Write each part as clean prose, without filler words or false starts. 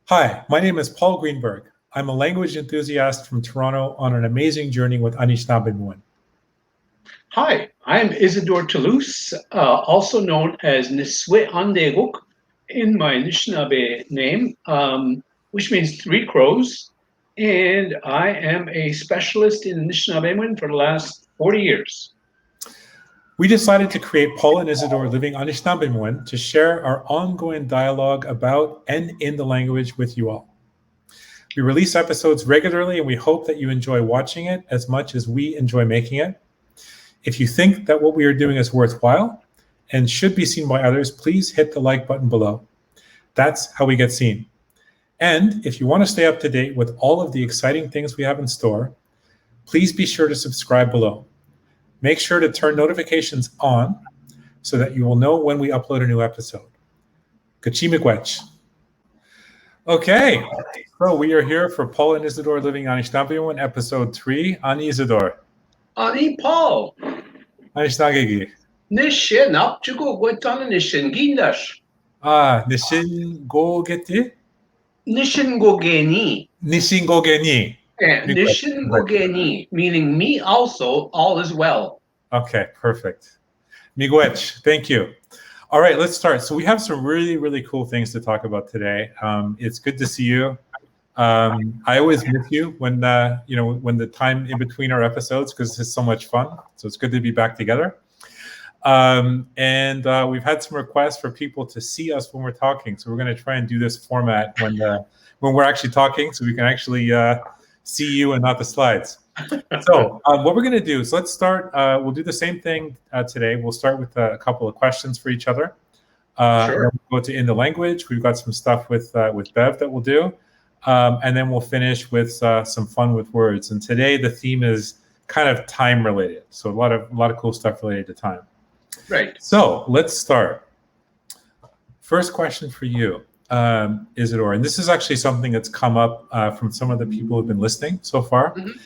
Hi, my name is Paul Greenberg. I'm a language enthusiast from Toronto on an amazing journey with Anishinaabemowin. Hi, I'm Isadore Toulouse, also known as Niswe Andeguk in my Anishinaabe name, which means three crows. And I am a specialist in Anishinaabemowin for the last 40 years. We decided to create Paul and Isadore Living Anishinaabemowin to share our ongoing dialogue about and in the language with you all. We release episodes regularly and we hope that you enjoy watching it as much as we enjoy making it. If you think that what we are doing is worthwhile and should be seen by others, please hit the like button below. That's how we get seen. And if you want to stay up to date with all of the exciting things we have in store, please be sure to subscribe below. Make sure to turn notifications on so that you will know when we upload a new episode. Wiikwemikong. Okay, so we are here for Paul and Isadore Living Anishinaabemowin, episode 3. Ani Isadore. Ani Paul. Anishinagegi. Nishin apchugo gwetana nishin gindash. Nishin gogeti? Nishin gogeni. Nishin gogeni. Nishin gogeni, meaning me also, all is well. Okay, perfect. Miigwech, thank you. All right, let's start. So we have some really, really cool things to talk about today. It's good to see you. I always miss you when when the time in between our episodes, because it's so much fun. So it's good to be back together. And we've had some requests for people to see us when we're talking. So we're going to try and do this format when we're actually talking, so we can actually see you and not the slides. So what we're going to do is let's start. We'll do the same thing today. We'll start with a couple of questions for each other. Sure. Then we'll go to in the language. We've got some stuff with Bev that we'll do. And then we'll finish with some fun with words. And today the theme is kind of time related. So a lot of cool stuff related to time. Right. So let's start. First question for you, Isadore. And this is actually something that's come up from some of the people who've been listening so far. Mm-hmm.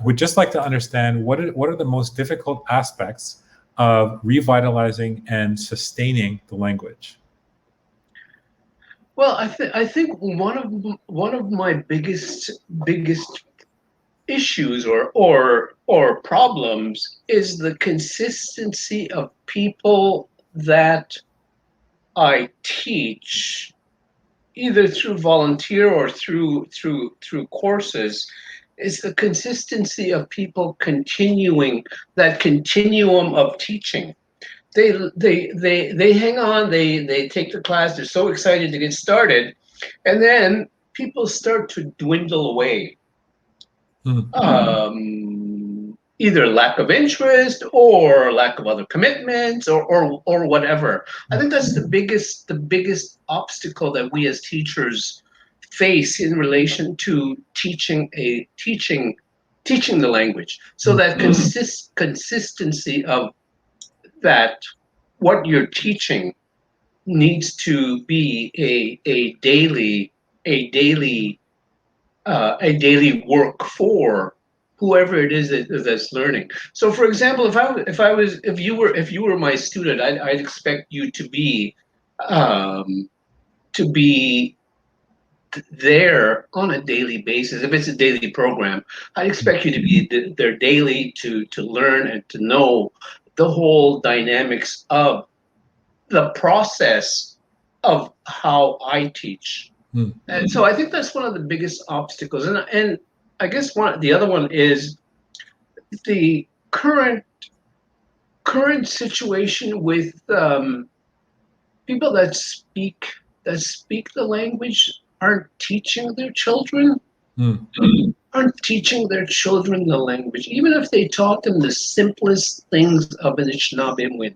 Would just like to understand what are the most difficult aspects of revitalizing and sustaining the language? Well, I think one of my biggest issues or problems is the consistency of people that I teach, either through volunteer or through courses. Is the consistency of people continuing that continuum of teaching. They hang on, they take the class, they're so excited to get started, and then people start to dwindle away. Either lack of interest or lack of other commitments or whatever. I think that's the biggest obstacle that we as teachers face in relation to teaching the language. So that consistency of that what you're teaching needs to be a daily work for whoever it is that's learning. So, for example, if you were my student, I'd expect you to be there on a daily basis. If it's a daily program, I expect you to be there daily to learn and to know the whole dynamics of the process of how I teach. And so I think that's one of the biggest obstacles. And I guess the other one is the current situation with people that speak the language aren't teaching their children. Aren't teaching their children the language, even if they taught them the simplest things of Anishinaabemowin,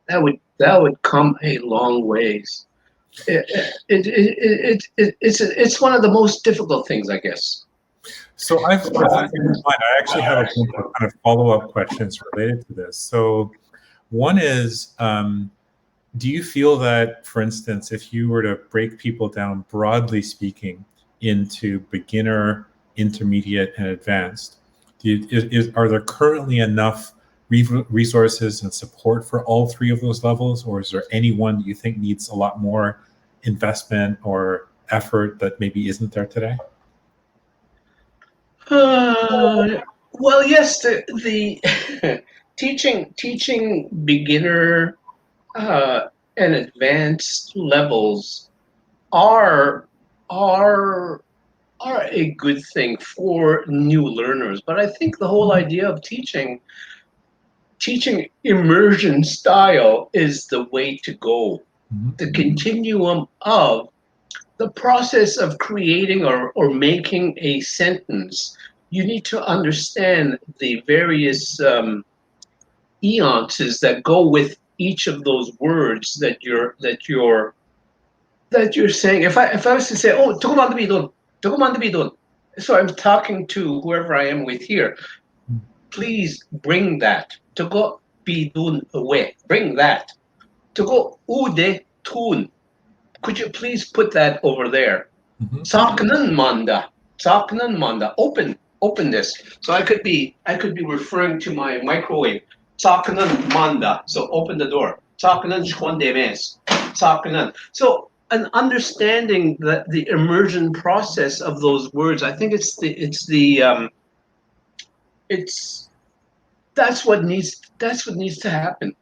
that would come a long ways. It's one of the most difficult things, I guess. So I actually have a bunch of kind of follow-up questions related to this. So one is, do you feel that, for instance, if you were to break people down, broadly speaking, into beginner, intermediate, and advanced, are there currently enough resources and support for all three of those levels, or is there any one you think needs a lot more investment or effort that maybe isn't there today? Well, yes, the teaching beginner and advanced levels are are are a good thing for new learners. But I think the whole idea of teaching immersion style is the way to go. Mm-hmm. The continuum of the process of creating or making a sentence, you need to understand the various eonces that go with each of those words that you're saying. If I was to say, oh, "Tukumanda bidon," so I'm talking to whoever I am with here. Please bring that. Tugo bidun away. Bring that. Tugo ude tun. Could you please put that over there? Mm-hmm. Saknan manda. Saknan manda. Open this. So I could be referring to my microwave. Saknan manda. So open the door. Saknan shkondemes. Saknan. So an understanding that the immersion process of those words, I think it's that's what needs to happen.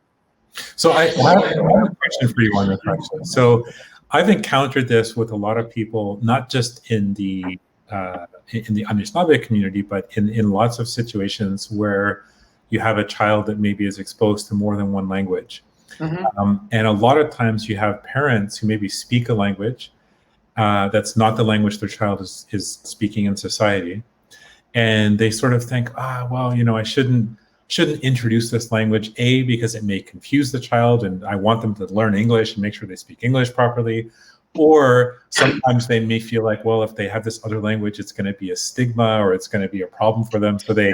So I have a question for you on this, actually. So I've encountered this with a lot of people, not just in the Anishinaabe community, but in lots of situations where you have a child that maybe is exposed to more than one language. And a lot of times you have parents who maybe speak a language that's not the language their child is speaking in society. And they sort of think, well, I shouldn't introduce this language, A, because it may confuse the child and I want them to learn English and make sure they speak English properly. Or sometimes they may feel like, well, if they have this other language, it's going to be a stigma or it's going to be a problem for them. So they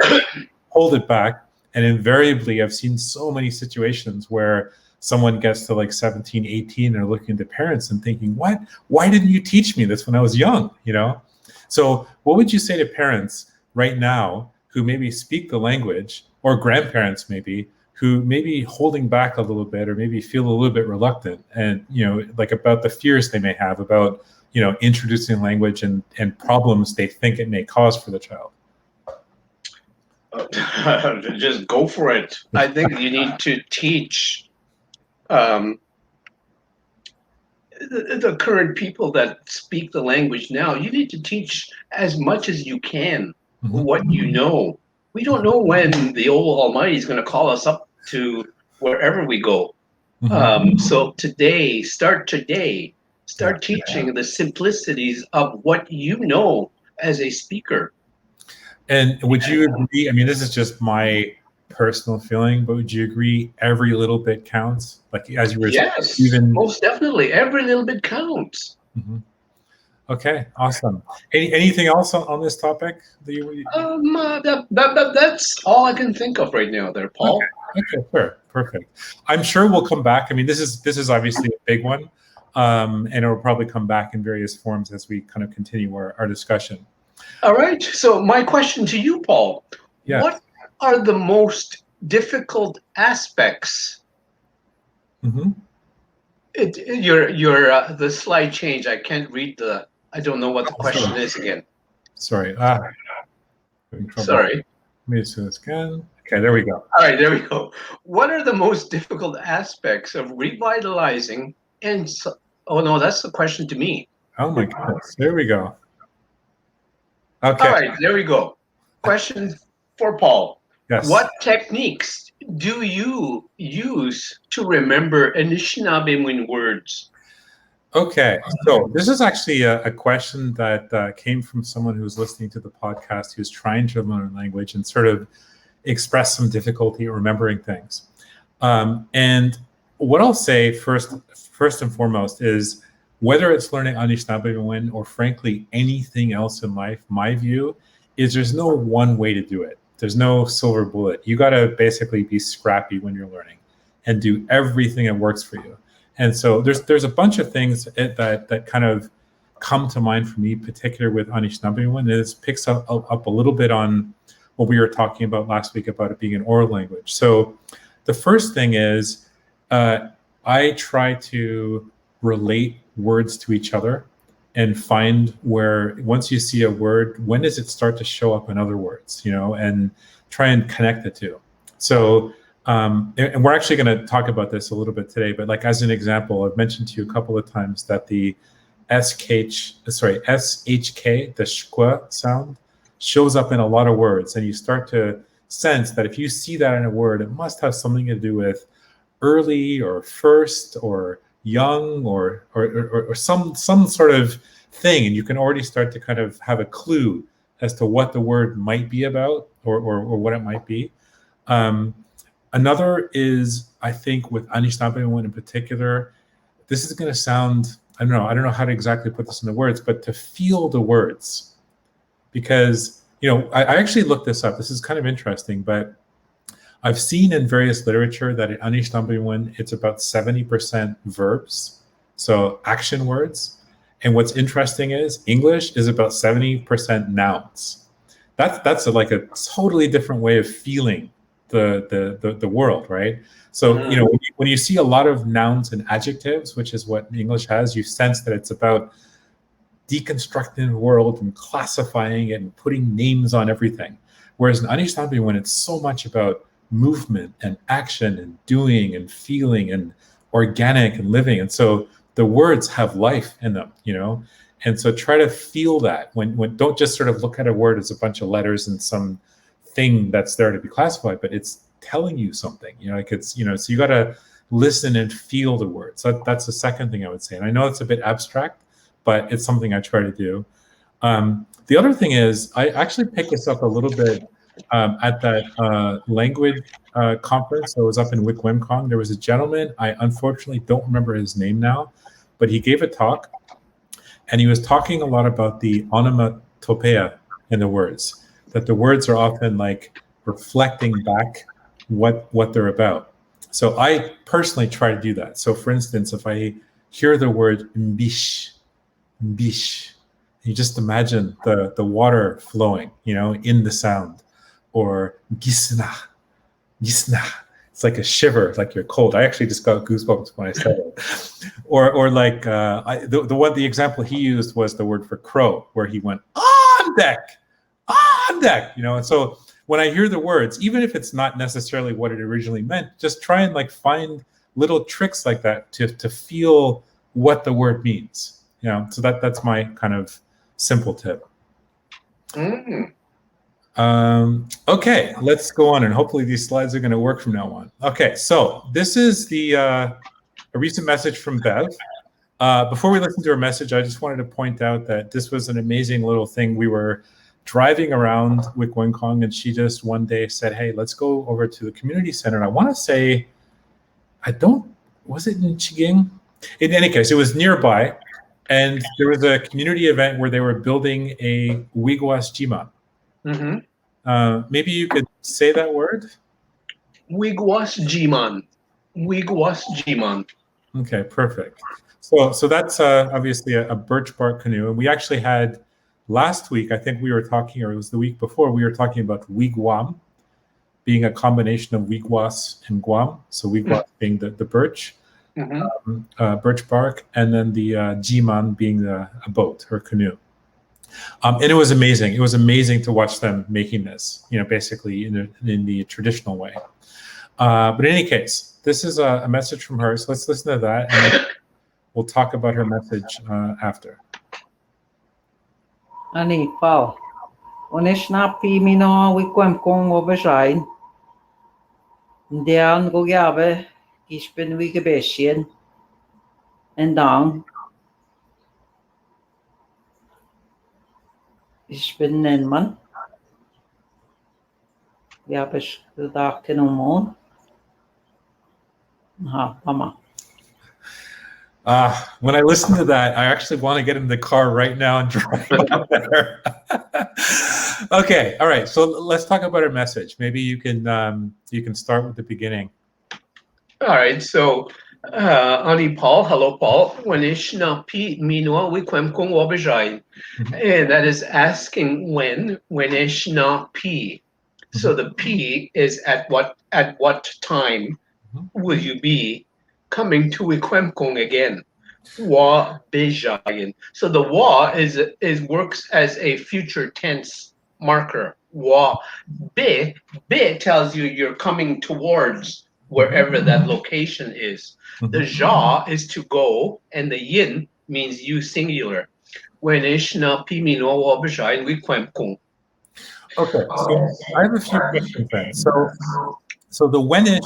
hold it back. And invariably, I've seen so many situations where someone gets to like 17, 18, and are looking at the parents and thinking, what? Why didn't you teach me this when I was young? So what would you say to parents right now who maybe speak the language, or grandparents maybe, who may be holding back a little bit or maybe feel a little bit reluctant, and like about the fears they may have about introducing language and problems they think it may cause for the child? Just go for it. I think you need to teach the current people that speak the language now. You need to teach as much as you can what you know. We don't know when the old Almighty is going to call us up to wherever we go. So start teaching the simplicities of what you know as a speaker. And would you agree? I mean, this is just my personal feeling, but would you agree every little bit counts? Like as you were Yes, even most definitely. Every little bit counts. Okay, awesome. Anything else on this topic that you? That's all I can think of right now there, Paul. Okay, sure, perfect. I'm sure we'll come back. I mean, this is obviously a big one, and it will probably come back in various forms as we kind of continue our discussion. All right. So my question to you, Paul, Yes. What are the most difficult aspects? The slide change. I can't read I don't know what the question is again. Sorry. Sorry. Let me just do this again. Okay, there we go. All right, there we go. What are the most difficult aspects of revitalizing and? Oh no, that's the question to me. Oh my goodness. There we go. Okay. All right, there we go. Question for Paul. Yes. What techniques do you use to remember Anishinaabemowin words? Okay, so this is actually a question that came from someone who was listening to the podcast who's trying to learn a language and sort of express some difficulty remembering things. And what I'll say first and foremost is, whether it's learning Anishinaabemowin or frankly anything else in life, my view is there's no one way to do it. There's no silver bullet. You got to basically be scrappy when you're learning and do everything that works for you. And so there's a bunch of things that kind of come to mind for me, particularly with Anishinaabemowin. It picks up a little bit on what we were talking about last week about it being an oral language. So the first thing is I try to relate words to each other and find where, once you see a word, when does it start to show up in other words, and try and connect the two. So, and we're actually going to talk about this a little bit today, but like as an example, I've mentioned to you a couple of times that the SHK, the shkwa sound, shows up in a lot of words, and you start to sense that if you see that in a word, it must have something to do with early or first or young or some sort of thing, and you can already start to kind of have a clue as to what the word might be about or what it might be. Another is, I think, with Anishinaabemowin in particular, this is going to sound, I don't know how to exactly put this into words, but to feel the words. Because, I actually looked this up. This is kind of interesting, but I've seen in various literature that in Anishinaabemowin, it's about 70% verbs, so action words. And what's interesting is English is about 70% nouns. That's like a totally different way of feeling the world, right? So, when you see a lot of nouns and adjectives, which is what English has, you sense that it's about deconstructing the world and classifying it and putting names on everything. Whereas in Anishinaabemowin, it's so much about movement and action and doing and feeling and organic and living. And so the words have life in them, and so try to feel that when don't just sort of look at a word as a bunch of letters and some thing that's there to be classified, but it's telling you something, like it's, so you got to listen and feel the words. That's the second thing I would say. And I know it's a bit abstract, but it's something I try to do. The other thing is, I actually picked this up a little bit at that language conference. I was up in Wiikwemikong. There was a gentleman, I unfortunately don't remember his name now, but he gave a talk, and he was talking a lot about the onomatopoeia in the words, that the words are often like reflecting back what they're about. So I personally try to do that. So for instance, if I hear the word mbish, you just imagine the water flowing, in the sound, or gisna. It's like a shiver, like you're cold. I actually just got goosebumps when I said it. Or like the example he used was the word for crow, where he went on deck. And so when I hear the words, even if it's not necessarily what it originally meant, just try and like find little tricks like that to feel what the word means. So that's my kind of simple tip. Okay, let's go on, and hopefully these slides are going to work from now on. Okay, so this is a recent message from Bev. Before we listen to her message, I just wanted to point out that this was an amazing little thing. We were driving around Wiikwemikong, and she just one day said, hey, let's go over to the community center. And I want to say, was it in Chiging? In any case, it was nearby, and there was a community event where they were building a Wiigwas Jima. Maybe you could say that word? Wiigwas Jiman. Okay, perfect. So that's obviously a birch bark canoe. And we actually had last week, I think we were talking, or it was the week before, we were talking about Wiigwam being a combination of Wiigwas and Guam. So Wiigwas being the birch, birch bark, and then the Jiman being a boat or canoe. And it was amazing. It was amazing to watch them making this, basically in the traditional way. But in any case, this is a message from her. So let's listen to that, and then we'll talk about her message after. Ani Paul, Anishinaabemowin Wiikwemikong overshine. Ndian go yabe, Gishben Wigebeshian, and down. Gishben Nenman. Yabesh the dark no moon. Mama. When I listen to that, I actually want to get in the car right now and drive up there. Okay, all right. So let's talk about our message. Maybe you can start with the beginning. All right. So, Ani Paul, hello Paul. Anishinaabemowin Wiikwemikong wabajai, and that is asking when Anishinaabemowin. So the P is at what time will you be coming to Wiikwemikong again? Wa bijayin. So the wa is works as a future tense marker. Wa bi tells you you're coming towards wherever that location is. The ja is to go, and the yin means you singular. When ishna pimino wa bijayin Wiikwemikong. Okay, so I have a few questions then. So the whenish,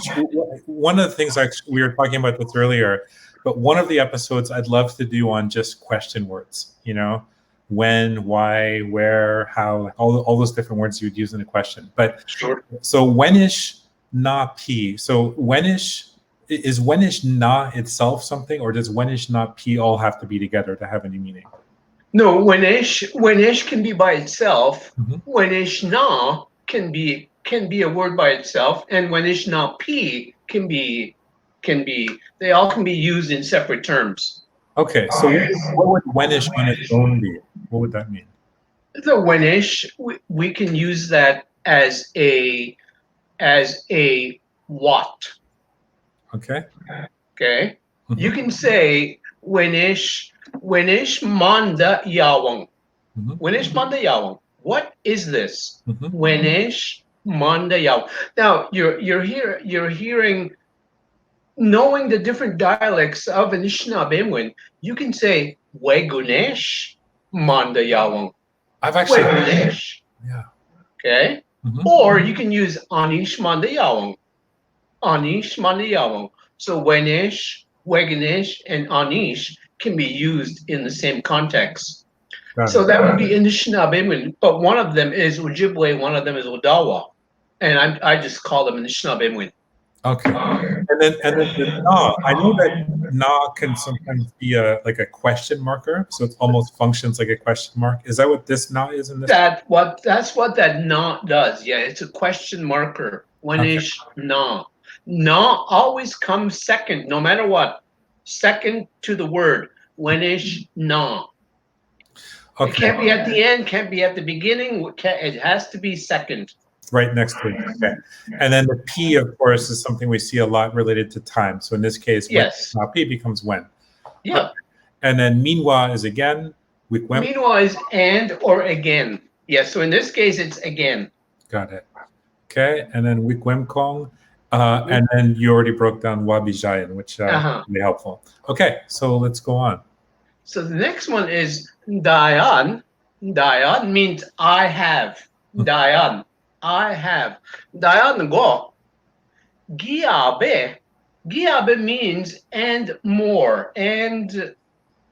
one of the things we were talking about this earlier, but one of the episodes I'd love to do on just question words, you know, when, why, where, how, like all those different words you would use in a question. But Sure. so whenish na p. So whenish, is whenish na itself something, or does whenish na p all have to be together to have any meaning? No, when ish can be by itself. Mhm. When ish na can be a word by itself, and when ish na p can be they all can be used in separate terms. Okay, so what would whenish on its own be? What would that mean? The when ish we can use that as a what. Okay. Okay, Mhm. you can say when ish manda yawang. Mhm. When ish manda yawang. What is this? Mhm. When ish manda yawang. Now you're hearing, knowing the different dialects of Anishinaabemowin, you can say Wegunesh manda yawang. I've actually, Wegunesh. yeah. Okay, Mhm. or you can use Anish manda yawang. Anish manda yawang. So Wenesh, Wegunesh, and Anish can be used in the same context. Got So it. that would be Anishinaabemin, but one of them is Ojibwe, one of them is Odawa, and I just call them Anishinaabemin. Okay. And then the na, I know that na can sometimes be like a question marker, so it almost functions like a question mark. Is that what this na is in this? That's what that na does. Yeah, it's a question marker. Wenish na. Na always comes second, no matter what. Second to the word. Wenish na. It Okay. can't be at the end, can't be at the beginning. It has to be second. Right next to it. Okay. And then the P, of course, is something we see a lot related to time. So in this case, when Yes. P becomes when. Yeah. And then meanwhile is again. Meanwhile is and or again. Yes. So in this case, it's again. Got it. Okay. And then Wiikwemikong. And then you already broke down Wabijayan, which is really helpful. Okay. So let's go on. So the next one is Dayan. Dayan means I have. Dayan. I have. Dayan go. Giabe. Giabe means and more and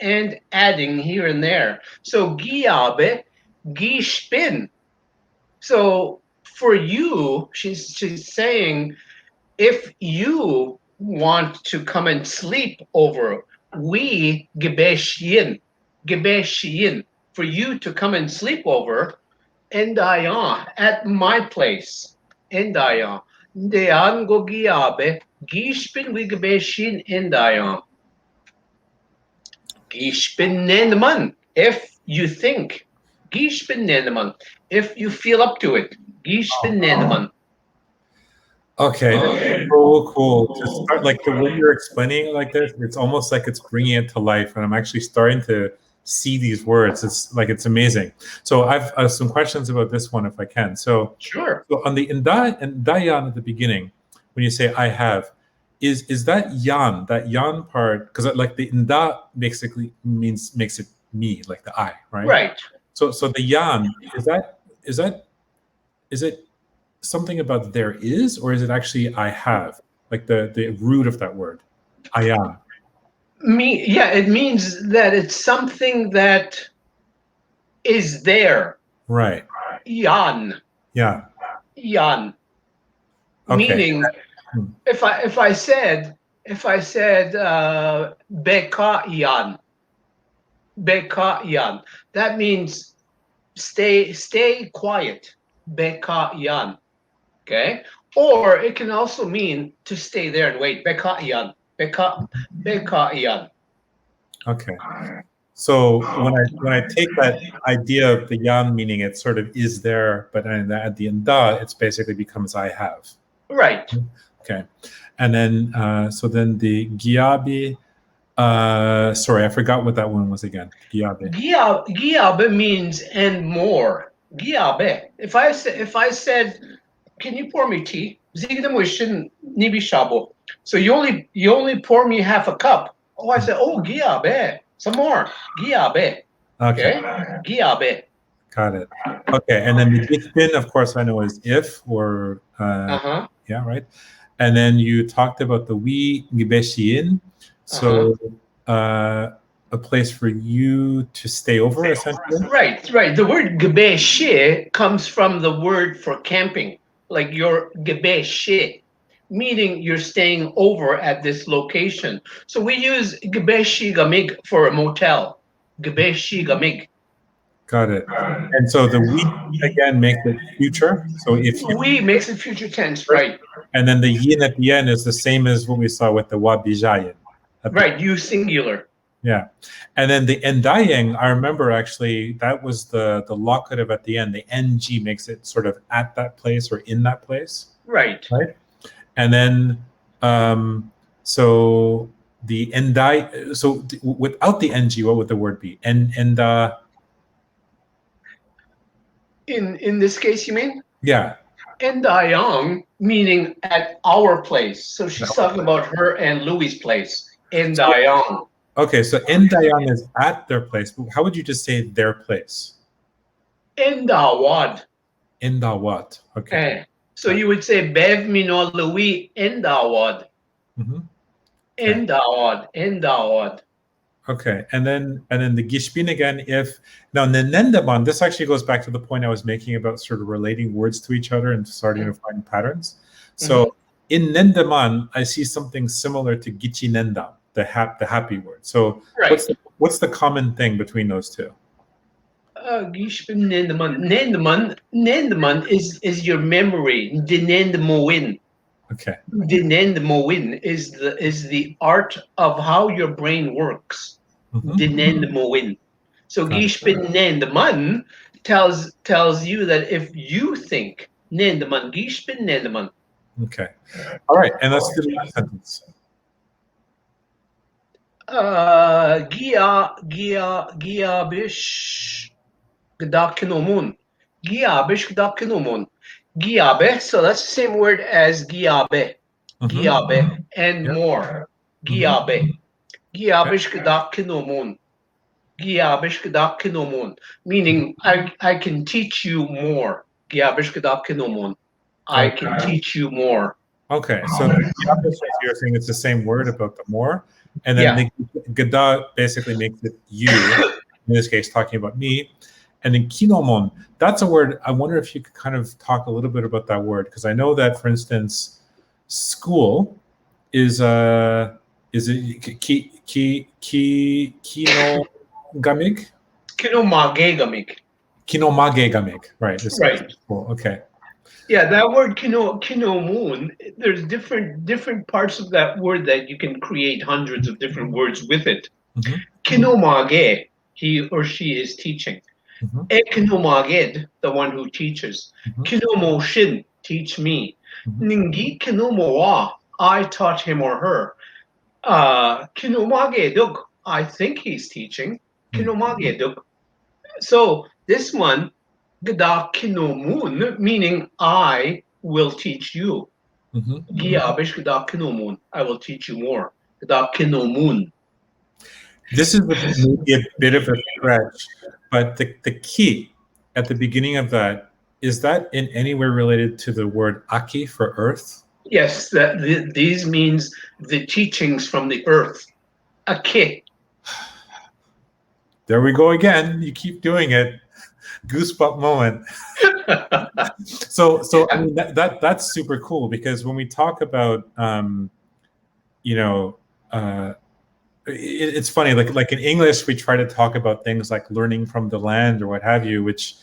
adding here and there. So giabe, gishpin. So for you, she's saying, if you want to come and sleep over, we gebeshin, for you to come and sleep over, endayan, at my place, endayan, dean go giabe, gishpin we gebeshin endayan, gishpin nenman, if you think, gishpin nenman, if you feel up to it, gishpin nenman. Okay, so cool to start. Like the way you're explaining it like this, it's almost like it's bringing it to life, and I'm actually starting to see these words. It's like it's amazing. So I've some questions about this one, if I can. So Sure. So on the dayan at the beginning, when you say I have, is that yan part? Because like the inda basically makes it me, like the I, right? Right. So the yan is it something about there is, or is it actually I have, like the root of that word, I am? Yeah, it means that it's something that is there. Right. Yan. Yeah. Yan. Okay. Meaning, if I said beka yan, that means stay quiet. Beka yan. Okay? Or it can also mean to stay there and wait. Beka yan. Beka yan. Okay. So when I take that idea of the yan meaning it sort of is there, but at the end da, it's basically becomes I have. Right. Okay. And then so then the giabi, Sorry, I forgot what that one was again. Giabe. Giabe means and more. Giabe. If I said, can you pour me tea? Zigda mo shin nibi shabo. So you only pour me half a cup. Oh, I said, oh, giabe. Some more. Giabe. Okay, Giabe. got it. Okay, and then the gitbin, of course, I know is if or Uh-huh. yeah, right. And then you talked about the Wiikwemikong, so a place for you to stay over, essentially. Right. The word gebeshe comes from the word for camping, like your gebeshe, meaning you're staying over at this location. So we use gebeshi gamig for a motel. Gebeshi gamig. Got it. And so the we again makes it future. So if you We makes it future tense, right? and then the yin at the end is the same as what we saw with the wabijayin. Right, you singular. Yeah. And then the endaying, I remember actually that was the locative at the end. The ng makes it sort of at that place or in that place. Right. And then so the enday, so without the ng, what would the word be? In this case, you mean? Yeah. Endayang, meaning at our place. So she's talking about her and Louis' place. Endayang. Okay, so endayang is at their place. How would you just say their place? Endawad. Endawad. Okay. So you would say Bev Mino Louis Endawad. Endawad. Okay, and then the gishpin again. If now nendaman, this actually goes back to the point I was making about sort of relating words to each other and starting to find patterns. So in nendaman, I see something similar to gichinenda, the happy word. So what's the common thing between those two? Gishpin nendaman is your memory. Dinendamowin. Okay. Dinendamowin is the art of how your brain works. Dinendamowin. So Gishpin nendaman tells you that if you think nendaman, Gishpin nendaman. Okay. All right, and let's do the last sentence. Giabish gdakinomun. Giabish gdakinomun. Giabe, so that's the same word as giabe. Giabe and more. Giabe. Giabish gdakinomun. Giabish gdakinomun. Meaning I can teach you more. Giabish gdakinomun. I can teach you more. Okay, so you're saying it's the same word about the more, and then the gada basically makes it you, in this case talking about me, and then kinomon, that's a word. I wonder if you could kind of talk a little bit about that word, because I know that, for instance, school is it kinogamig? Kinomagegamig, right? Right. Cool. Okay. Yeah, that word kinomun, there's different parts of that word that you can create hundreds of different words with it. Kinomage, he or she is teaching. Ekinomaged, the one who teaches. Kinomoshin, teach me. Ningi kinomowa, I taught him or her. Kinomageduk, I think he's teaching. Kinomageduk. So this one, Gada kinomun, meaning I will teach you. Giabish gada kinomun, I will teach you more. Gada kinomun. This is maybe a bit of a stretch, but the key at the beginning of that, is that in any way related to the word aki for earth? Yes, these means the teachings from the earth. Aki. There we go again. You keep doing it. Goosebump moment. So I mean that's super cool, because when we talk about it's funny, like in English we try to talk about things like learning from the land or what have you, which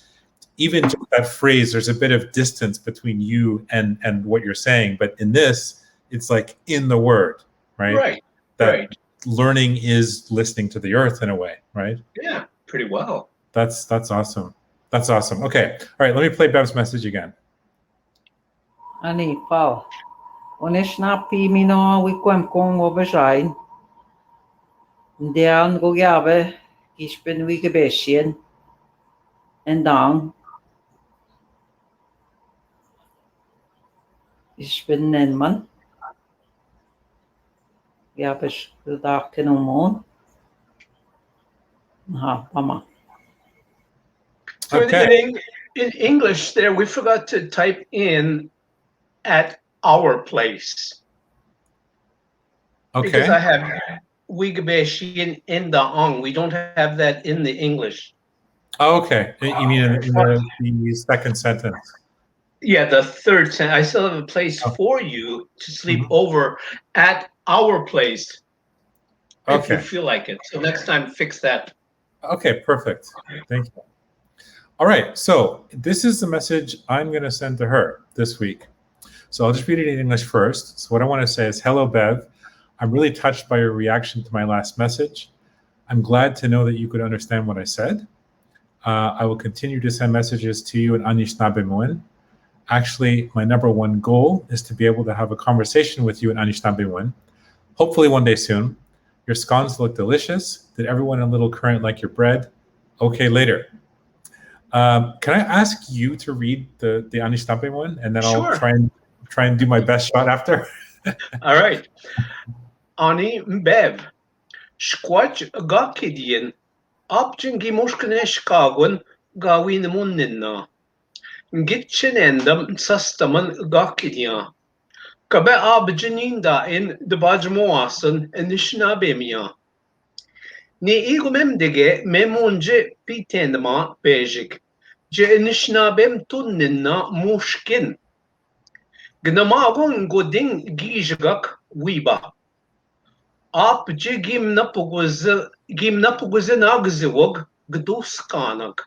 even just that phrase, there's a bit of distance between you and what you're saying, but in this it's like in the word, right? That learning is listening to the earth in a way, right? Yeah, pretty well. That's awesome. That's awesome. Okay. All right. Let me play Bev's message again. Ani pal. Anishinaabemowin Wiikwemikong obajain. Dian go gabe gispin Wiikwemikong and down gispin Nenman. Gabes the dark in moon. Ha, mama. So Okay. in English, there we forgot to type in at our place because Okay. I have Wiikwemikong in the ong. We don't have that in the English. Oh, okay. You mean in the second sentence? Yeah, the third sentence. I still have a place Oh, for you to sleep mhm. over at our place if you Okay. feel like it. So next time, fix that. Okay, perfect. Thank you. All right. So this is the message I'm going to send to her this week. So I'll just read it in English first. So what I want to say is, hello, Bev. I'm really touched by your reaction to my last message. I'm glad to know that you could understand what I said. I will continue to send messages to you in Anishinaabemowin. Actually, my number one goal is to be able to have a conversation with you in Anishinaabemowin. Hopefully one day soon. Your scones look delicious. Did everyone in Little Current like your bread? Okay, later. Can I ask you to read the Anishinaabemowin, and then I'll Sure. try and do my best shot after? All right. Ani Bev. Squatch Gakidien. Opchingi Mushkaneshkagun Gawin Munina. Gitchenendam Sustaman Gakidia. Kabe Abjaninda in the Bajmoasan Anishinabemia. Ni igumemdige memunje pitendma bejik. Je Anishinabem tunnina mushkin. Gnamagon goding gijgak wiba. Apje gimnapuguzen agziwog gduskanak.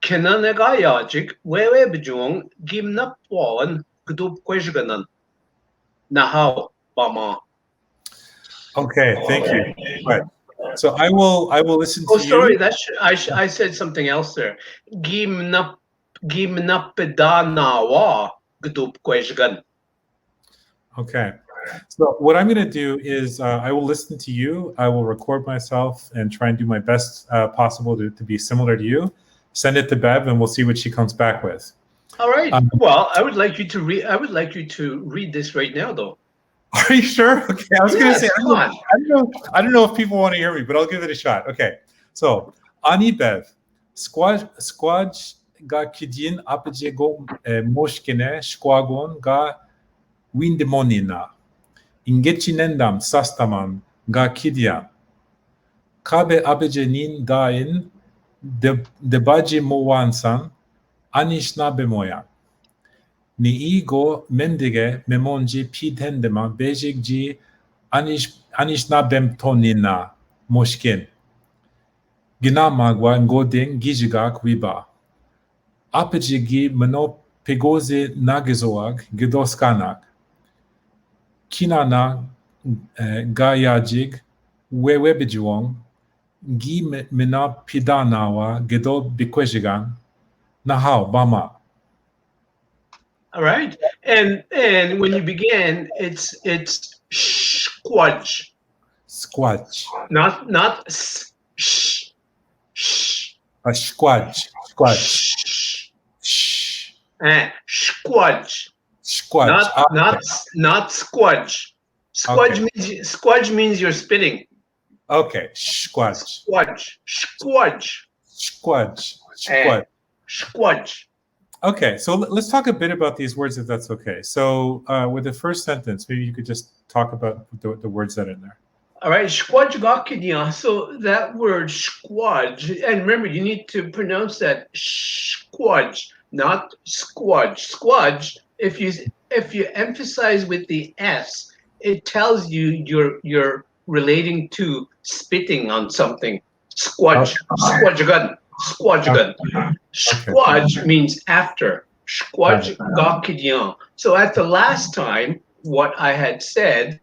Kenanegayajik wewebjong gimnapuan gdubkweshganan. Nahau bama. Okay, thank you. Right. So I will listen to Oh, sorry, you. I said something else there. Gimnapedanawa gdubkweshgan. Okay. So what I'm going to do is I will listen to you. I will record myself and try and do my best possible to be similar to you. Send it to Bev, and we'll see what she comes back with. All right. Um, Well, I would like you to read. I would like you to read this right now, though. Are you sure? Okay, I was going to Yes, say come on. I don't know if people want to hear me, but I'll give it a shot. Okay. So Ani Bev, squaj ga kidin apjego moshkine squagon ga windemonina. Ingechinendam sastaman ga kidia. Kabe abejenin dain debaji mowansan Anishinaabemowin. Ni igo mendige memonji pitendema bejik ji Anishinaabemtonina moshkin. Ginamagwa ngoding gijigak wiba. Apejigi meno pegoze nagezoag gedoskanak. Kinana gayajig wewebijuong gi mena pidanawa gedo bikwejigan nahau bama. All right. And when you begin, it's squudge, Squatch. not sh. A squatch. Squatch. Shh. Shh. Squudge. Squatch. Not squudge. Squudge means you're spitting. Okay. Squatch. Squudge. Squudge. Squatch. Squatch. Squudge. Okay, so let's talk a bit about these words, if that's okay. So with the first sentence, maybe you could just talk about the words that are in there. All right, squudge gakidia. So that word squudge, and remember, you need to pronounce that squudge, not squudge. Squudge. If you emphasize with the s, it tells you you're relating to spitting on something. Squudge. Squudge gun. Squudge gun. Squudge means after. Squudge gakidia. So at the last time, what I had said.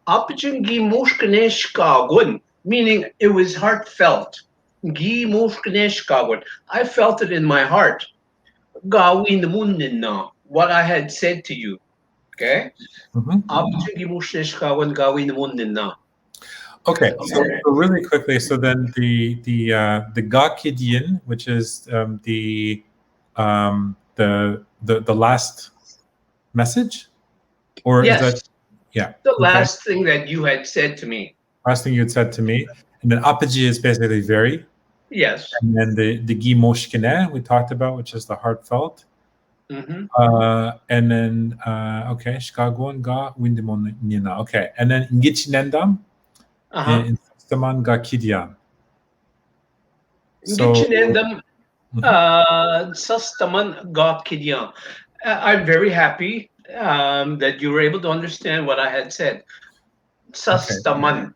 Apjingi mushkaneshkagun, meaning it was heartfelt. Gi mushkaneshkagun. I felt it in my heart. Gawin munina, what I had said to you. Okay? Apjingi mushkaneshkagun gawin munina. Okay, so really quickly, so then the ga kidyin, which is the last message, or is that Yes, the last thing that you had said to me. last thing you had said to me, and then apaji is basically very, Yes. and then the gi moshkine we talked about, which is the heartfelt, Mhm. and then okay, shkagon ga windimon nina. Okay, and then ngichinendam Uh-huh. in sastaman ga kidyan. Ngichinendam Mhm. sastaman ga kidyan. I'm very happy that you were able to understand what I had said. Sastaman.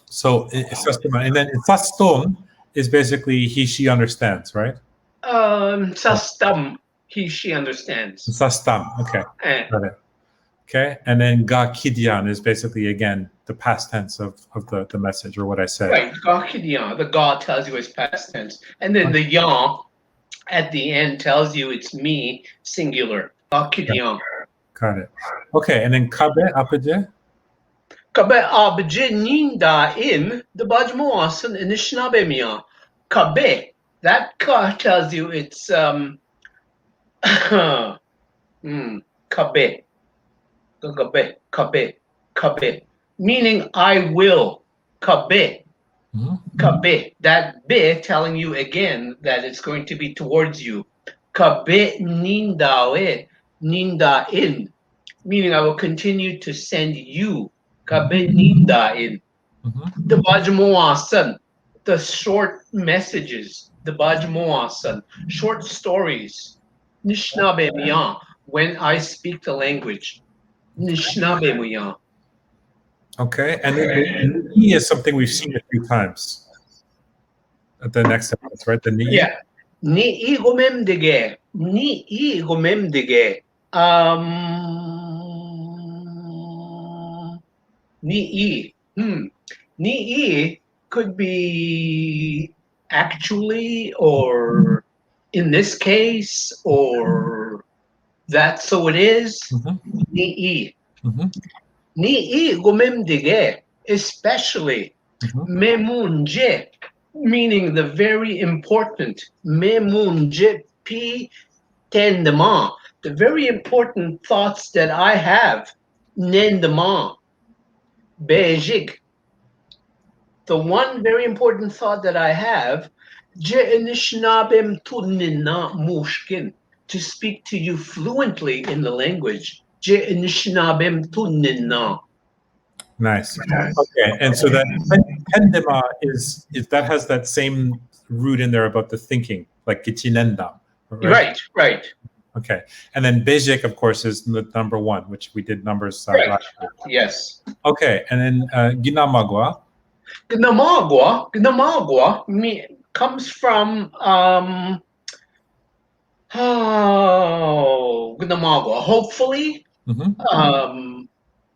So it's sastaman, and then saston is basically he she understands, right? Sastam. She understands. Sastam. Okay, Eh, got it. Okay, and then ga kidyan is basically again the past tense of the message or what I said. right. Ga kidyan. The ga tells you it's past tense. And then the yan at the end tells you it's me, singular. Ga kidyan. Got it. Okay, and then kabe apaje. Kabe abje ninda in the Bajmoasan Anishinabemia. Kabe. That ka tells you it's kabe. Kabe. Kabe. Kabe. Meaning I will. Kabe. Mhm. Kabe. That be telling you again that it's going to be towards you. Kabe nindawe. Ninda in. Meaning I will continue to send you. Kabe ninda in. Mhm. The Bajmoasan, the short messages, the Bajmoasan, short stories. Nishnabe miya, when I speak the language. Nishnabe miya. Okay, and then the ni is something we've seen a few times at the next sentence, right? The ni. Yeah. Ni igomemdige. Ni igomemdige. Ni. Ni could be actually, or in this case, or that so it is. Mhm. Ni. Mhm. Ni gumemdige, especially Mhm. memunje, meaning the very important memunje pi tendema, the very important thoughts that I have. Nendema, bejig, the one very important thought that I have, to speak to you fluently in the language. Nice. Okay, and so that pendema is that has that same root in there about the thinking, like kichinenda, right? Right. Okay, and then bejik, of course, is the number one, which we did numbers last week. Yes. Okay, and then ginamagwa. Gnamagwa comes from Gnamagwa. Hopefully, Mhm.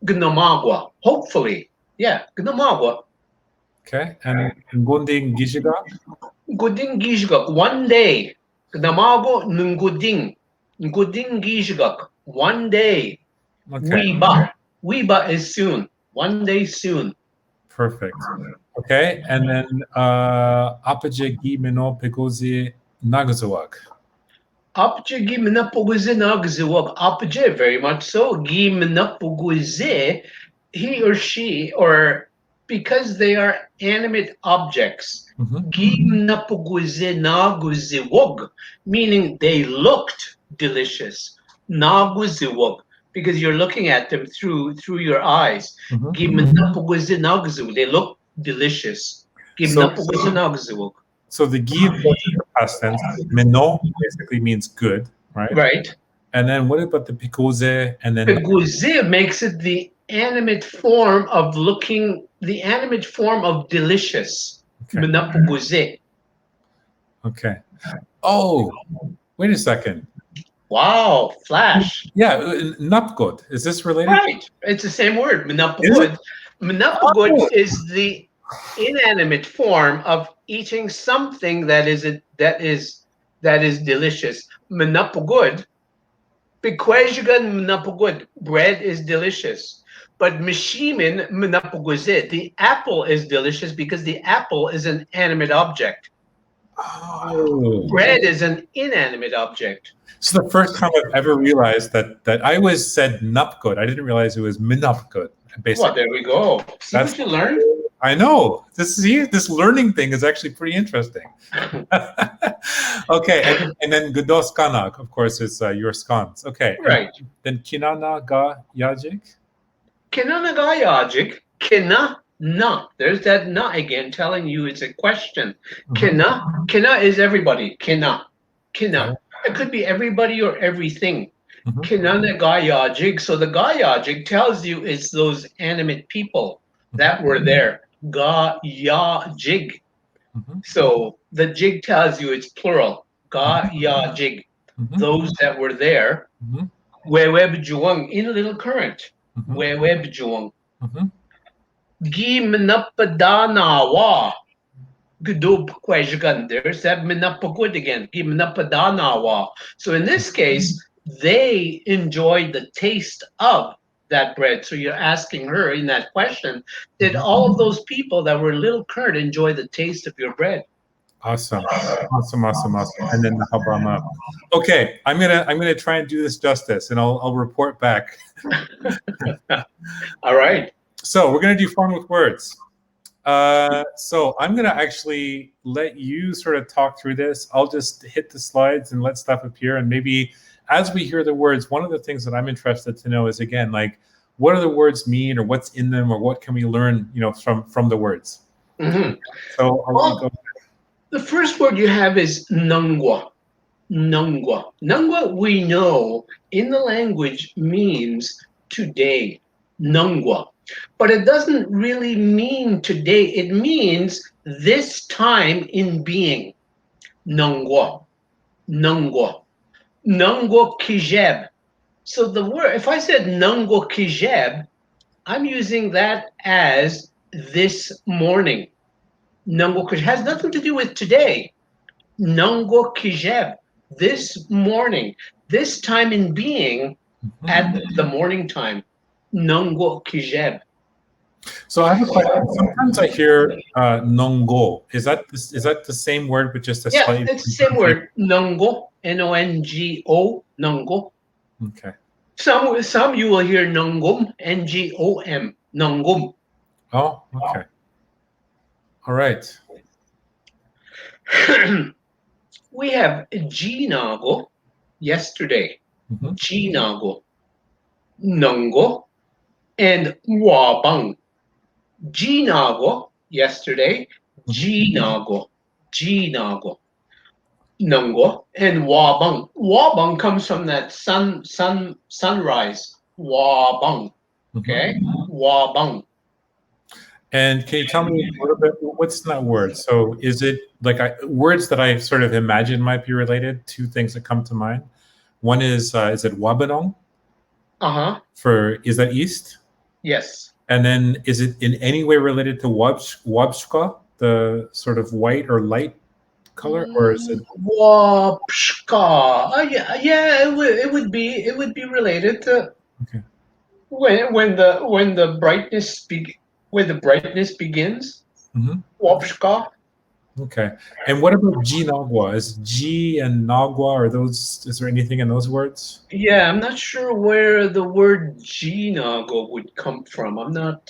Gnamagwa. Hopefully, yeah, Gnamagwa. Okay, and ngonding gishigak. Guding gishgak. One day, Gnamago nguding. Nguding gishgak. One day. Okay, Wiba is soon. One day soon. perfect. Okay, and then apaje gi meno pegozi nagazawak. Apje giminapuguze nagziwag. Apje, very much so. Giminapuguze, he or she, or because they are animate objects. Mhm. Giminapuguze naguziwag, meaning they looked delicious. Naguziwag, because you're looking at them through your eyes. Mhm. Giminapuguze nagziwag, they look delicious. So, Giminapuguze nagziwag. so the gi, of course, is the past tense. Meno basically means good, right? Right. And then what about the pikoze and then Peguze makes it the animate form of looking, the animate form of delicious. okay. Minapuguze. Okay. Oh, wait a second. Wow, flash. Yeah, napgod. Is this related? Right. It's the same word, Is minapugod. it? Minapugod Oh. is the inanimate form of eating something that is delicious. Minapugod. Bequejigan minapugod. Bread is delicious. But mishimin mnapuguze. The apple is delicious because the apple is an animate object. Oh. Bread is an inanimate object. So the first time I've ever realized that I always said nupgood. I didn't realize it was minupgood. Basically, Well, there we go. See That's- what you learned? I know this learning thing is actually pretty interesting. Okay, and then Gudos Kanak, of course, is your scones. Okay, Right. then Kinana ga yajik. Kinanagayajik, kina na. There's that na again telling you it's a question. Mhm. Kina is everybody. Kina. Okay. It could be everybody or everything. Mhm. Kinanagayajik. So the gayajik tells you it's those animate people that were there. Ga-ya-jig. Mhm. So the jig tells you it's plural. Ga-ya-jig. Mhm. Those that were there. Mhm. Weweb-juang in a little current. Mhm. Weweb-juang. Mhm. Gimnapadanawa. Gudub kwejgan. There's that minapagud again. Gimnapadanawa. So in this case, they enjoyed the taste of that bread. So you're asking her in that question, did all of those people that were little curd enjoy the taste of your bread? Awesome. And then the Habama. Okay, I'm gonna try and do this justice, and I'll report back. All right. So we're gonna do fun with words. So I'm gonna actually let you sort of talk through this. I'll just hit the slides and let stuff appear, and maybe as we hear the words, one of the things that I'm interested to know is, again, like, what do the words mean, or what's in them, or what can we learn, from the words. Mhm. So I'll go. The first word you have is nangwa. Nangwa. Nangwa, we know in the language means today. Nangwa. But it doesn't really mean today. It means this time in being. Nangwa. Nangwa. Nangwa kijeb. So the word, if I said nangwa kijeb, I'm using that as this morning. Nangwa kijeb has nothing to do with today. Nangwa kijeb. This morning, this time in being at the morning time. Nangwa kijeb. So I have a question. Sometimes I hear nongo. Is that the same word but just a Yeah, slightly it's the same word. Nongo. Nongo. Nongo. Okay. Some you will hear nongum. Ngom. Nongum. Oh, okay. All right. We have Ginago yesterday. Mhm. Ginago. Nongo. And Wabang. Ginago yesterday. Ginago. Ginago. Nongo and Wabang. Wabang comes from that sunrise. Wabang. Okay? Wabang. And can you tell me a little bit, what's that word? So is it like words that I sort of imagine might be related? Two things that come to mind. One is it Wabanong? Is that east? Yes. And then is it in any way related to Wabshka, the sort of white or light color, or is it Wapshka. Yeah, it would be related to okay? when the brightness begins. Mhm. Wapshka. Okay. And what about G Nagua? Is G and Nagua, is there anything in those words? Yeah, I'm not sure where the word Ginago would come from. I'm not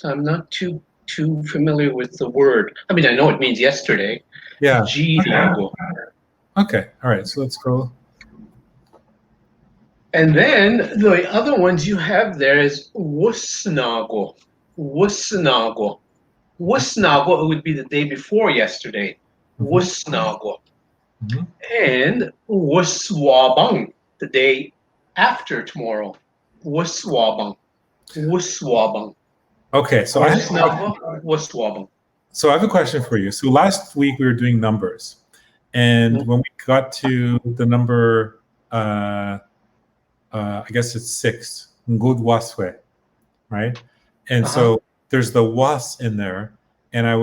too familiar with the word. I mean, I know it means yesterday. Yeah. Ginago. Okay. All right. So let's go. And then the other ones you have there is Wusnago. Wusnago. Wusnago, it would be the day before yesterday. Wusnago. Mhm. And Wuswabang, the day after tomorrow. Wuswabang. Wuswabang. Okay. So I have a question for you. So last week we were doing numbers, and when we got to the number, I guess it's 6, Ngud Waswe, right? And so there's the was in there, and I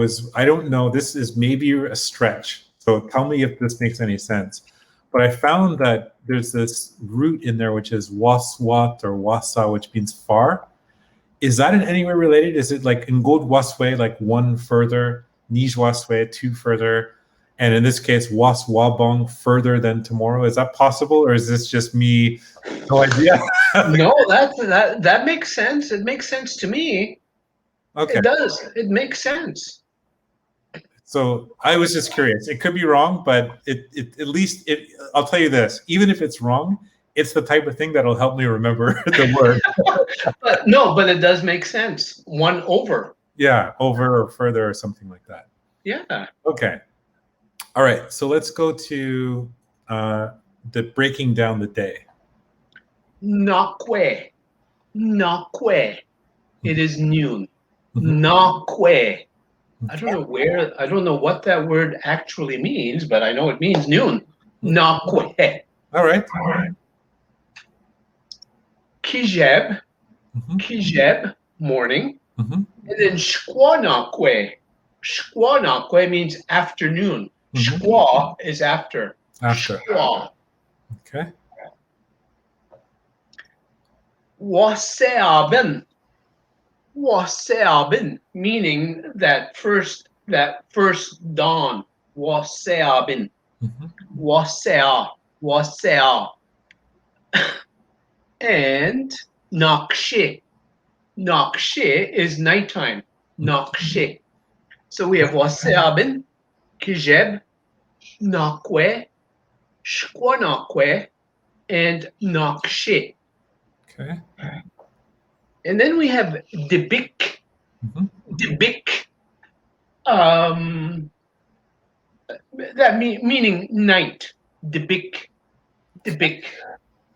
don't know, this is maybe a stretch, so tell me if this makes any sense. But I found that there's this root in there which is waswat or wasa, which means far. Is that in any way related? Is it like ngod waswe, like one further, nij waswe, two further, and in this case, was wabong, further than tomorrow? Is that possible, or is this just me? No idea. No, that makes sense. It makes sense to me. Okay. It does. It makes sense. So I was just curious. It could be wrong, but it at least I'll tell you this: even if it's wrong, it's the type of thing that'll help me remember the word. But it does make sense. One over. Yeah, over or further or something like that. Yeah. Okay. All right. So let's go to the breaking down the day. Nakwe. Nakwe. It is noon. Mhm. Nakwe. I don't know what that word actually means, but I know it means noon. Nakwe. All right. Kijeb. Mhm. Kijeb, morning. Mhm. And then shkwanakwe. Shkwanakwe means afternoon. Mhm. Shkwa is after. After. Shkwa. Okay. Waseaben. Waseaben, meaning that first dawn. Waseaben. Mhm. Wasea. And Nakshe. Nakshe is nighttime. Nakshe. So we have Waseaben, Kijeb, Nakwe, Shkwanakwe, and Nakshe. Okay. And then we have Dibik. Mhm. Dibik. Meaning night. Dibik. Dibik.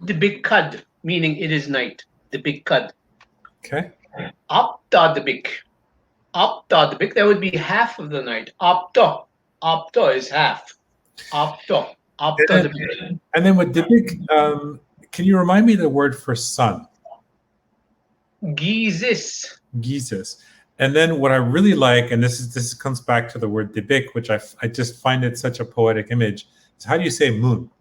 Dibik Kad, meaning it is night. Dibik Kad. Okay. Apta Dibik. Apta Dibik, that would be half of the night. Apta. Apta is half. Apta. Apta Dibik. And then with Dibik, can you remind me the word for sun? Gizis. Gises. And then what I really like, and this comes back to the word Dibik, which I just find it such a poetic image, is how do you say moon?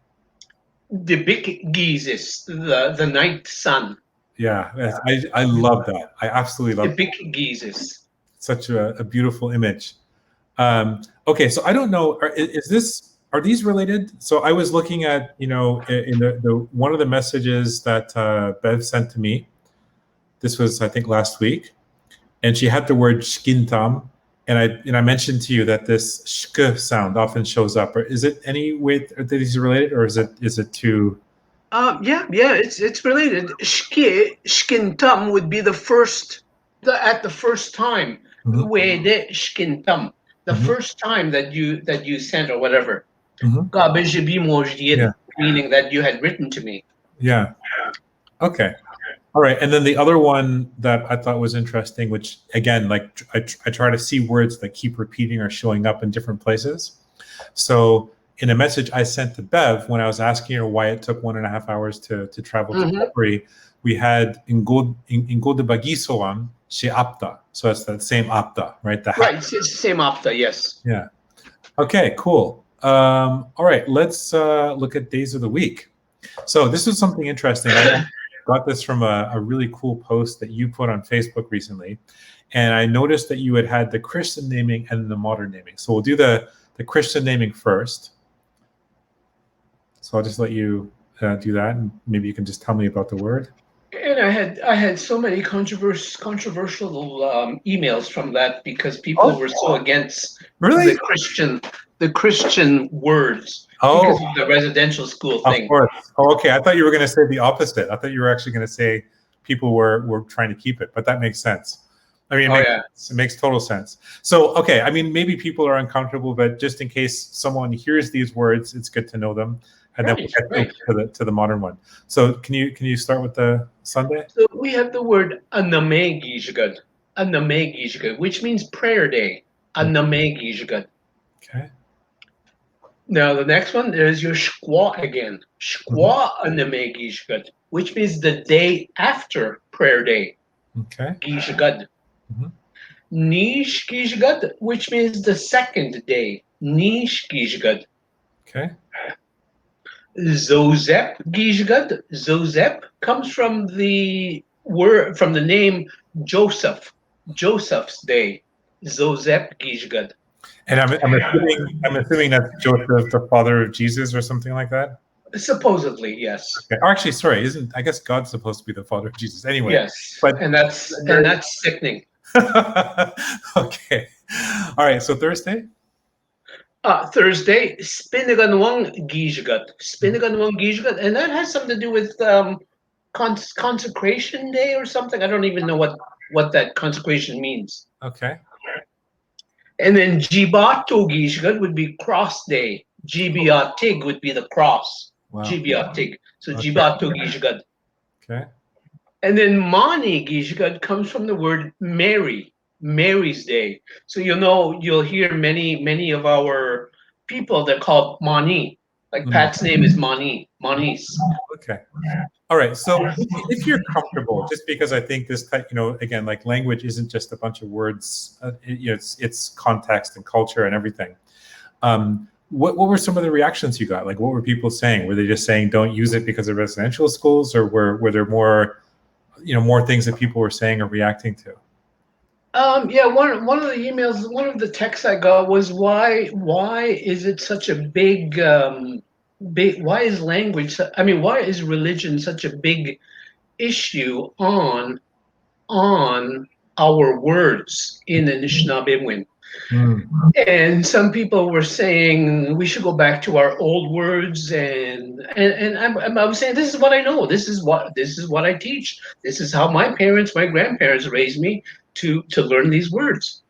Dibik Gizis, the night sun. Yeah, I love that. I absolutely love Dibik Gizis. such a beautiful image. Okay, so I don't know, are these related? So I was looking at, in the one of the messages that Bev sent to me. This was, I think, last week, and she had the word shkintam, and I mentioned to you that this shk sound often shows up. Or is it any way that these are related, or is it too? Yeah, it's related. Shkintam would be the first time. Mhm. Wede shkintam. The Mhm. first time that you sent or whatever. Mhm. Yeah. Meaning that you had written to me. Yeah. Okay. All right. And then the other one that I thought was interesting, which again, like I try to see words that keep repeating or showing up in different places. So in a message I sent to Bev when I was asking her why it took 1.5 hours to travel to Calgary, we had ingod de bagisoan she apta. So that's that same apta, right? Right. It's the same apta. Yes. Yeah. Okay. Cool. All right. Let's look at days of the week. So this is something interesting. I got this from a really cool post that you put on Facebook recently. And I noticed that you had the Christian naming and the modern naming. So we'll do the Christian naming first. So I'll just let you do that. And maybe you can just tell me about the word. And I had so many controversial emails from that because people were so against Really? the Christian words because of the residential school thing. Of course. Oh, okay. I thought you were going to say the opposite. I thought you were actually going to say people were trying to keep it, but that makes sense. I mean, it makes total sense. So, okay. I mean, maybe people are uncomfortable, but just in case someone hears these words, it's good to know them. And then we'll get to the modern one. So can you start with the Sunday? So we have the word Anamegijgad, which means prayer day. Anamegijgad. Okay. Now the next one, there's your Shkwa again. Shkwa Anamegijgad, which means the day after prayer day. Okay. Gijgad. Nish Gijgad, which means the second day. Nish Gijgad. Okay. Zozep Gijgad. Zozep comes from the name Joseph's day. Joseph Gishgad. And I'm assuming that's Joseph, the father of Jesus, or something like that. Supposedly, yes. Okay. Or actually, sorry, I guess God's supposed to be the father of Jesus anyway? Yes, but and that's sickening. Okay. All right. So Thursday. Thursday, Spinaganwang Gishgat, and that has something to do with consecration day or something. I don't even know what that consecration means. Okay. And then Jibato Gishgat would be cross day. Jibiatig would be the cross. Wow. Jibiatig. So Okay. Jibato Gishgat. Okay. And then Mani Gishgat comes from the word Mary, Mary's day. So you'll hear many of our people that call Mani. Like Pat's name is Manis. Okay. All right. So if you're comfortable, just because I think this, again, like language isn't just a bunch of words, it's context and culture and everything. What were some of the reactions you got? Like, what were people saying? Were they just saying don't use it because of residential schools, or were there more, more things that people were saying or reacting to? Yeah, one of the emails, one of the texts I got was why is it such a big why is language, why is religion such a big issue on our words in Anishinaabemowin? And some people were saying we should go back to our old words, and I was saying this is what I know, this is what I teach, this is how my grandparents raised me to learn these words.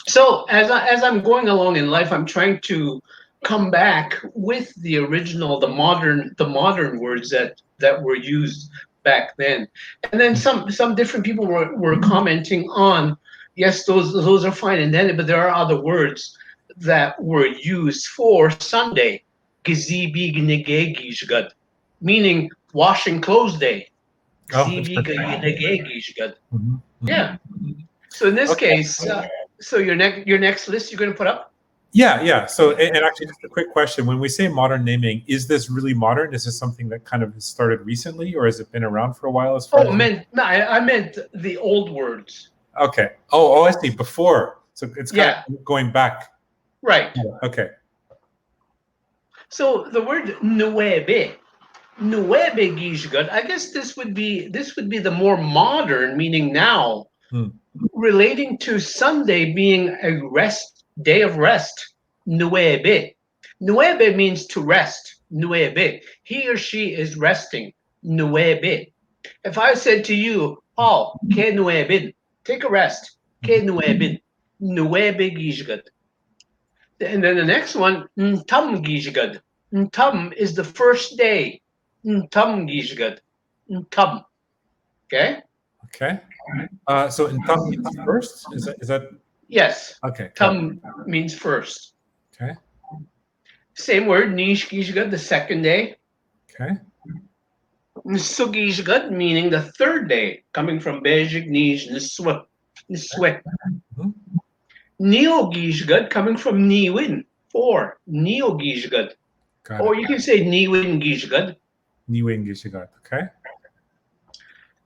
So as I'm going along in life, I'm trying to come back with the original, the modern words that were used back then. And then some different people were commenting on, yes, those are fine, and then but there are other words that were used for Sunday, meaning washing clothes day. Yeah. So in this case, so your next list you're going to put up? Yeah. So, and actually, just a quick question: when we say modern naming, is this really modern? Is this something that kind of started recently, or has it been around for a while? As far I meant the old words. Okay. Oh, I see. Before, so it's kind of going back. Right. Okay. So the word nueve gishgat, I guess this would be the more modern, meaning now, relating to Sunday being a day of rest. Nueve means to rest. Nueve, he or she is resting. Nueve. If I said to you, Paul, ke nueve, take a rest. Ke nueve, nueve gishgat. And then the next one, ntam gishgat. Ntam is the first day. Ntam gishgat. Ntam. Okay? Okay. So ntam means first? Is that? Yes. Okay. Tam means first. Okay. Same word, nish gishgat, the second day. Okay. Sugishgat, meaning the third day, coming from bejig, nish, niswe. Neo gishgat, coming from niwin, 4. Neo gishgat. Or you can say niwin gishgat. Niwin gishgat. Okay.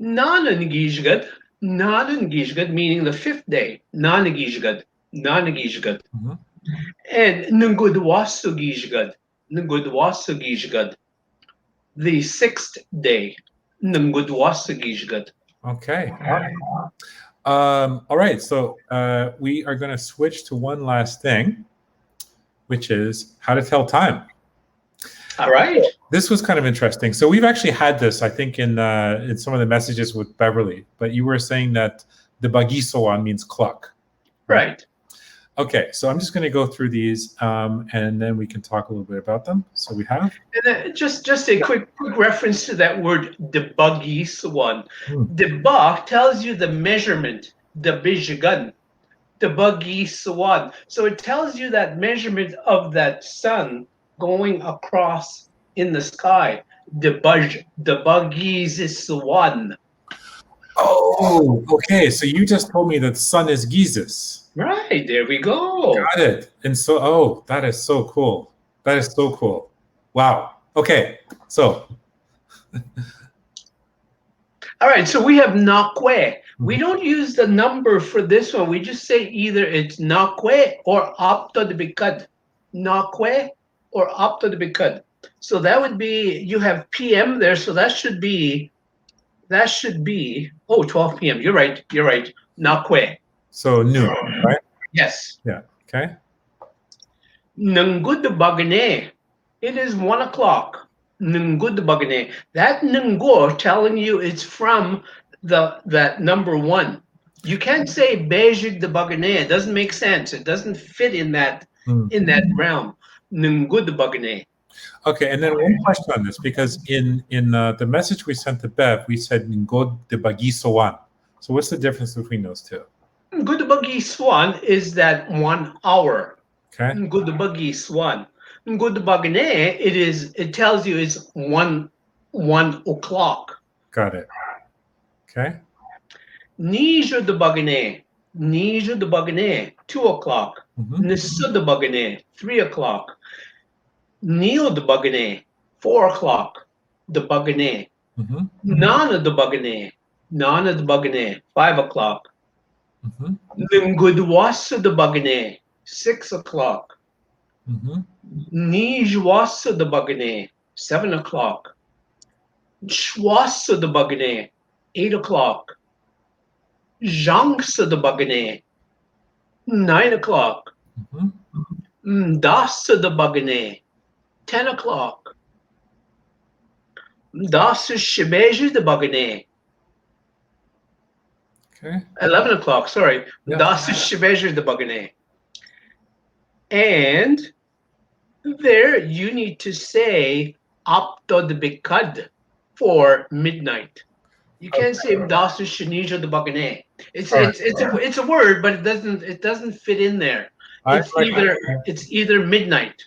Nanan gishgat. Nanan gishgat, meaning the 5th day. Nanagishgat. Nanagishgat. And nungudwasu gishgat. Nungudwasu gishgat. The 6th day. Nungudwasu gishgat. Okay. All right. So we are going to switch to one last thing, which is how to tell time. All right. This was kind of interesting. So we've actually had this, I think, in some of the messages with Beverly. But you were saying that the bagisoan means clock. Right. Okay. So I'm just going to go through these, and then we can talk a little bit about them. So we have. And then just a quick reference to that word, the bagisoan. The ba tells you the measurement, the bijigan, the bagisoan. So it tells you that measurement of that sun going across in the sky. The bagisoan. Oh, okay. So you just told me that sun is Jesus. Right, there we go. Got it. And so, that is so cool. That is so cool. Wow. Okay. So. All right. So we have nakwe. We don't use the number for this one. We just say either it's nakwe or apto de bikad. Nakwe or apto de bikad. So that would be, you have PM there, so that should be, 12 p.m. You're right. Nakwe. So noon, right? Yes. Yeah. Okay. Nungud bagane. It is 1 o'clock. Nungud bagane. That nungo telling you it's from that number 1. You can't say bejig de bagane. It doesn't make sense. It doesn't fit in that realm. Nungud bagane. Okay, and then one question on this, because in the message we sent to Bev, we said Ngod de Bagisowan. So what's the difference between those two? Ngud bagi swan is that 1 hour. Okay. Ngud bagi swan. Ngud bagane, it tells you it's 1 o'clock. Got it. Okay. Nijo de bagane. 2 o'clock. Nisu de bagane, 3 o'clock. Neo de bagane, 4 o'clock. De bagane. Nana de bagane, 5 o'clock. Ngudwasa de bagane, 6 o'clock. Nijwasa de bagane, 7 o'clock. Shwasa de bagane, 8 o'clock. Jangsa de bagane, 9 o'clock. Dasa de bagane, 10 o'clock. Dasa shibeji de bagane, Okay. 11 o'clock, sorry. Yeah. Dasa shibeji de bagane. And there you need to say apto de bikad for midnight. You can't say Dasa Shanija de bagane. It's a word, but it doesn't fit in there. It's either midnight.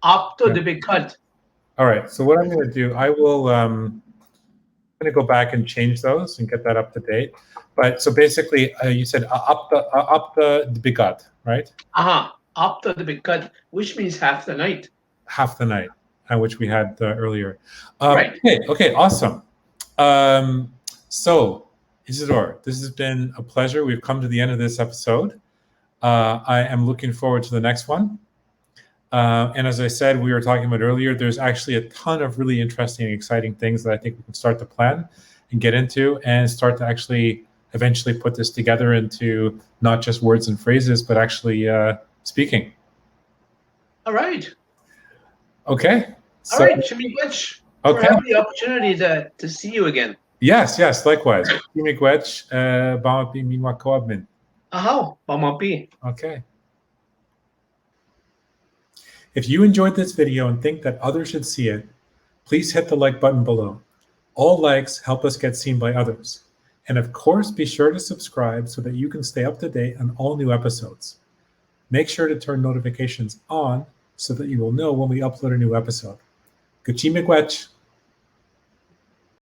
Apto de bikad. All right. So what I'm going to do, I will I'm going to go back and change those and get that up to date. But so basically, you said up the bigad, right? Apto de bikad, which means half the night. Half the night, which we had earlier. Right. Okay. Awesome. So Isadore, this has been a pleasure. We've come to the end of this episode. I am looking forward to the next one. And as I said, we were talking about earlier, there's actually a ton of really interesting and exciting things that I think we can start to plan and get into and start to actually eventually put this together into not just words and phrases, but actually speaking. All right. Okay. All right, Chimiigwech. Okay. We'll have the opportunity to see you again. Yes, likewise. Chimiigwech, Bamapi Miwakoabmin. Ahaw, Bamapi. Okay. If you enjoyed this video and think that others should see it, please hit the like button below. All likes help us get seen by others. And of course, be sure to subscribe so that you can stay up to date on all new episodes. Make sure to turn notifications on so that you will know when we upload a new episode. Chimiigwech.